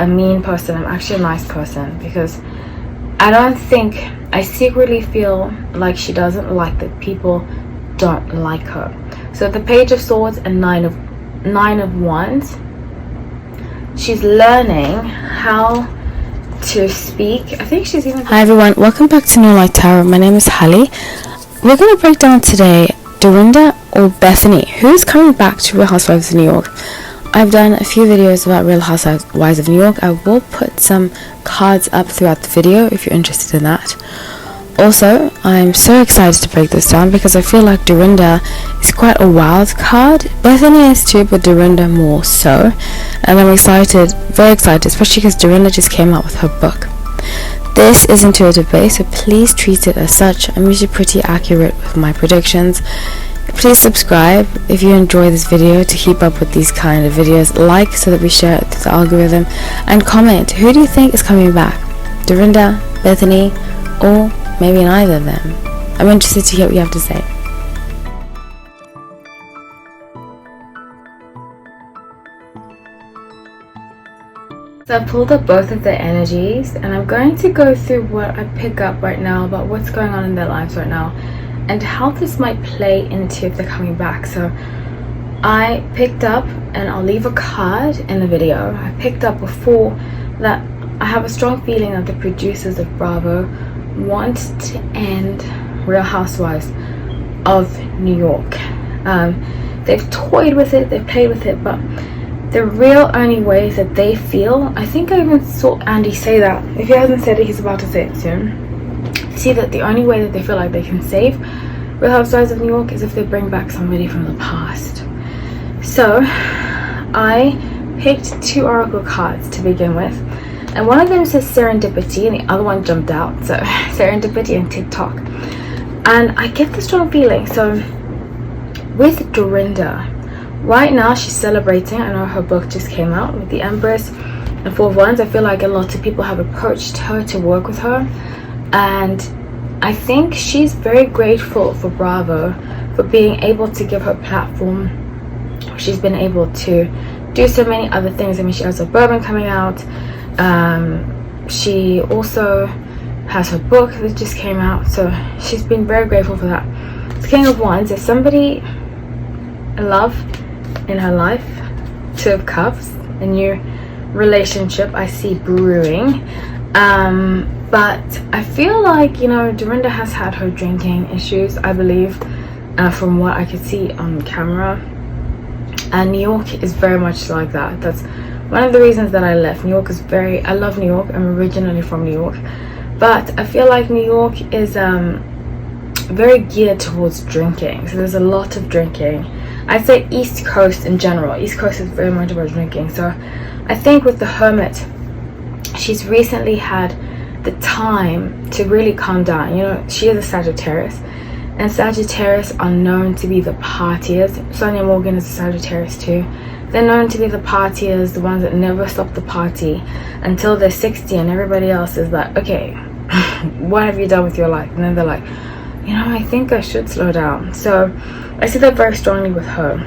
a mean person. I'm actually a nice person, because I secretly feel like she doesn't like that people don't like her. So the Page of Swords and Nine of Wands, she's learning how to speak. I think she's even... Hi everyone, welcome back to No Light Tarot. My name is Hallie. We're going to break down today Dorinda or Bethany, who's coming back to Real Housewives of New York. I've done a few videos about Real Housewives of New York. I will put some cards up throughout the video if you're interested in that. Also, I'm so excited to break this down because I feel like Dorinda is quite a wild card. Bethany is too, but Dorinda more so. And I'm excited, very excited, especially because Dorinda just came out with her book. This is intuitive based, so please treat it as such. I'm usually pretty accurate with my predictions. Please subscribe if you enjoy this video to keep up with these kind of videos. Like so that we share it through the algorithm. And comment, who do you think is coming back? Dorinda, Bethany, or maybe neither of them? I'm interested to hear what you have to say. So I pulled up both of their energies, and I'm going to go through what I pick up right now about what's going on in their lives right now and how this might play into if they're coming back. So I picked up, and I'll leave a card in the video, I picked up before that I have a strong feeling that the producers of Bravo want to end Real Housewives of New York. They've toyed with it, they've played with it, but the real only way that they feel, I think I even saw Andy say that, if he hasn't said it, he's about to say it soon. See that the only way that they feel like they can save Real Housewives of New York is if they bring back somebody from the past. So I picked two oracle cards to begin with, and one of them says serendipity and the other one jumped out, so serendipity and TikTok. And I get the strong feeling, so with Dorinda right now, she's celebrating. I know her book just came out with the Empress and Four of Wands. I feel like a lot of people have approached her to work with her, and I think she's very grateful for Bravo for being able to give her platform. She's been able to do so many other things. I mean, she has her bourbon coming out. She also has her book that just came out, so she's been very grateful for that. The King of Wands is somebody in love in her life. Two of Cups, a new relationship I see brewing. But I feel like, you know, Dorinda has had her drinking issues, I believe, from what I could see on camera. And New York is very much like that. That's one of the reasons that I left. New York is I love New York. I'm originally from New York. But I feel like New York is very geared towards drinking. So there's a lot of drinking. I'd say East Coast in general. East Coast is very much about drinking. So I think with the Hermit, she's recently had the time to really calm down. You know, she is a Sagittarius, and Sagittarius are known to be the partiers. Sonia Morgan is a Sagittarius too. They're known to be the partiers, the ones that never stop the party until they're 60, and everybody else is like, okay, what have you done with your life? And then they're like, you know, I think I should slow down. So I see that very strongly with her.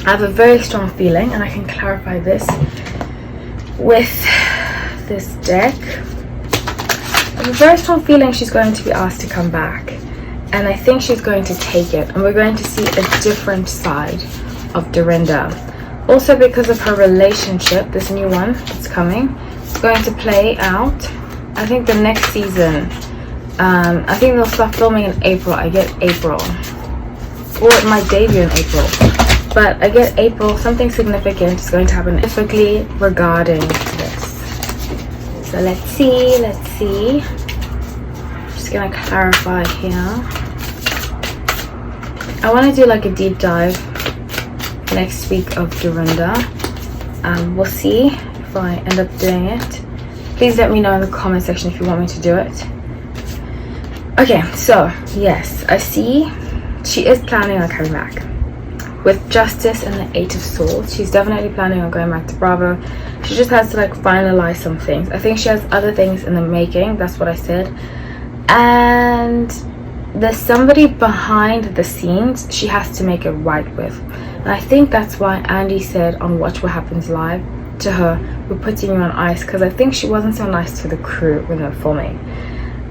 I have a very strong feeling, and I can clarify this with this deck. I have a very strong feeling she's going to be asked to come back, and I think she's going to take it, and we're going to see a different side of Dorinda. Also, because of her relationship, this new one that's coming, it's going to play out, I think, the next season. I think they'll start filming in April. I get April, or it might debut in April, but I get April. Something significant is going to happen specifically regarding this. So let's see. I'm just gonna clarify here. I want to do like a deep dive next week of Dorinda. We'll see if I end up doing it. Please let me know in the comment section if you want me to do it. Okay, so yes, I see she is planning on coming back. With Justice and the Eight of Swords, she's definitely planning on going back to Bravo. She just has to like finalize some things. I think she has other things in the making, that's what I said. And there's somebody behind the scenes she has to make it right with. And I think that's why Andy said on Watch What Happens Live to her, "We're putting you on ice," because I think she wasn't so nice to the crew when they were filming.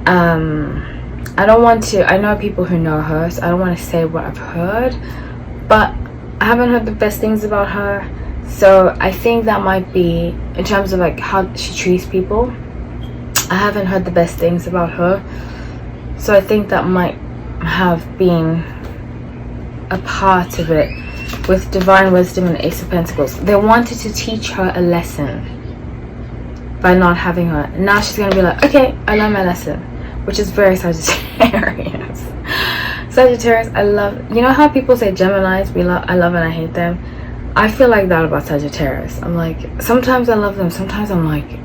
I don't want to, I know people who know her, so I don't want to say what I've heard, but I haven't heard the best things about her. So I think that might be, in terms of like how she treats people, I haven't heard the best things about her. So I think that might have been a part of it with Divine Wisdom and Ace of Pentacles. They wanted to teach her a lesson by not having her. Now she's going to be like, okay, I learned my lesson, which is very Sagittarius. Sagittarius, I love, you know how people say Geminis, I love and I hate them? I feel like that about Sagittarius. I'm like, sometimes I love them, sometimes I'm like,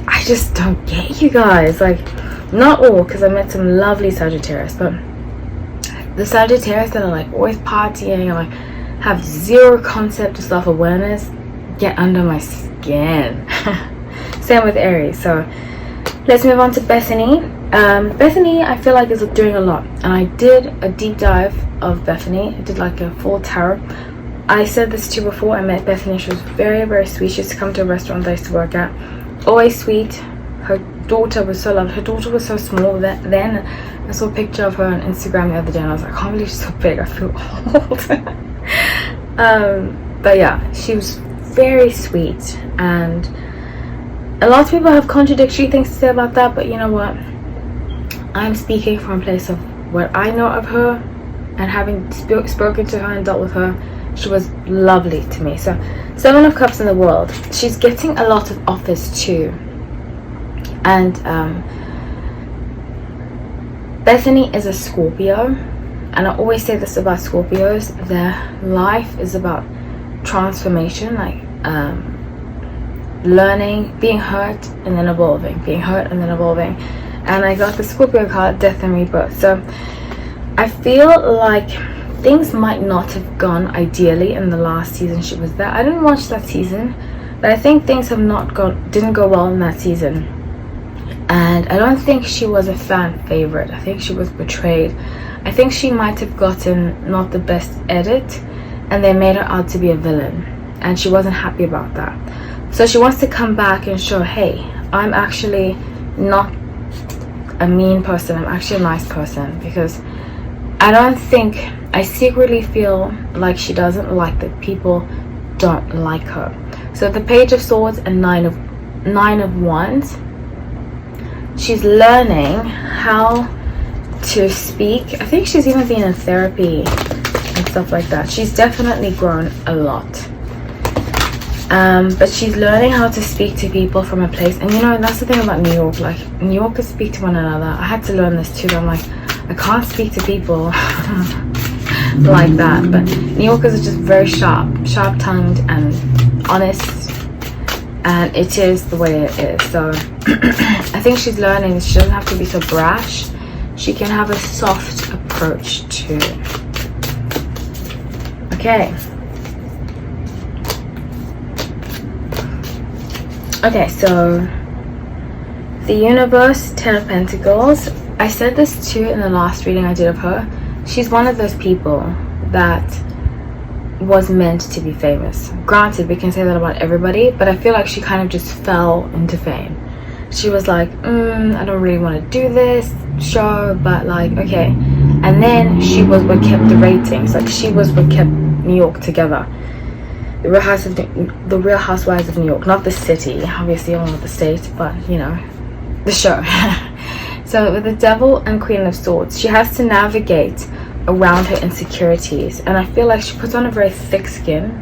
I just don't get you guys. Like, not all, because I met some lovely Sagittarius, but the Sagittarius that are like always partying and like have zero concept of self-awareness get under my skin. Same with Aries. So let's move on to Bethany. Bethany, I feel like, is doing a lot, and I did a deep dive of Bethany. I did like a full tarot. I said this to you before. I met Bethany. She was very, very sweet. She used to come to a restaurant I used to work at. Always sweet. Her daughter was so lovely. Her daughter was so small then. I saw a picture of her on Instagram the other day and I was like, I can't believe she's so big. I feel old. But yeah, she was very sweet, and a lot of people have contradictory things to say about that, but you know what, I'm speaking from a place of what I know of her, and having spoken to her and dealt with her, she was lovely to me. So 7 of Cups in the world, she's getting a lot of offers too. And Bethany is a Scorpio, and I always say this about Scorpios, their life is about transformation, like learning, being hurt and then evolving, being hurt and then evolving. And I got the Scorpio card, Death and Rebirth. So I feel like things might not have gone ideally in the last season she was there. I didn't watch that season, but I think things didn't go well in that season. And I don't think she was a fan favorite. I think she was betrayed. I think she might have gotten not the best edit, and they made her out to be a villain, and she wasn't happy about that. So she wants to come back and show, hey, I'm actually not a mean person, I'm actually a nice person. Because I secretly feel like she doesn't like that people don't like her. So the Page of Swords and Nine of Wands, she's learning how to speak. I think she's even been in therapy and stuff like that. She's definitely grown a lot. But she's learning how to speak to people from a place, and you know, that's the thing about New York, like New Yorkers speak to one another. I had to learn this too. I'm like, I can't speak to people like that, but New Yorkers are just very sharp-tongued and honest, and it is the way it is. So I think she's learning that she doesn't have to be so brash. She can have a soft approach too. Okay, so the Universe, 10 of Pentacles. I said this too in the last reading I did of her. She's one of those people that was meant to be famous. Granted, we can say that about everybody, but I feel like she kind of just fell into fame. She was like, I don't really want to do this show, but like, okay. And then she was what kept the ratings. Like, she was what kept New York together. The Real Housewives of New York, not the city, obviously, only the state, but you know, the show. So with the Devil and Queen of Swords, she has to navigate around her insecurities, and I feel like she puts on a very thick skin.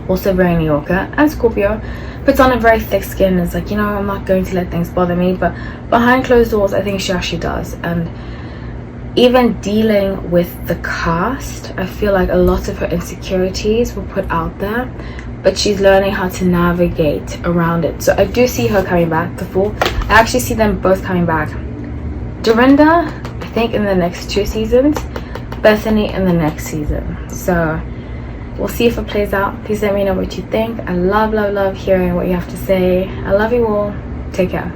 Also very New Yorker, and Scorpio puts on a very thick skin. It's like, you know, I'm not going to let things bother me, but behind closed doors, I think she actually does. And even dealing with the cast, I feel like a lot of her insecurities were put out there, but she's learning how to navigate around it. So I do see her coming back, the Fool. I actually see them both coming back. Dorinda, I think in the next 2 seasons. Bethany in the next season. So we'll see if it plays out. Please let me know what you think. I love hearing what you have to say. I love you all. Take care.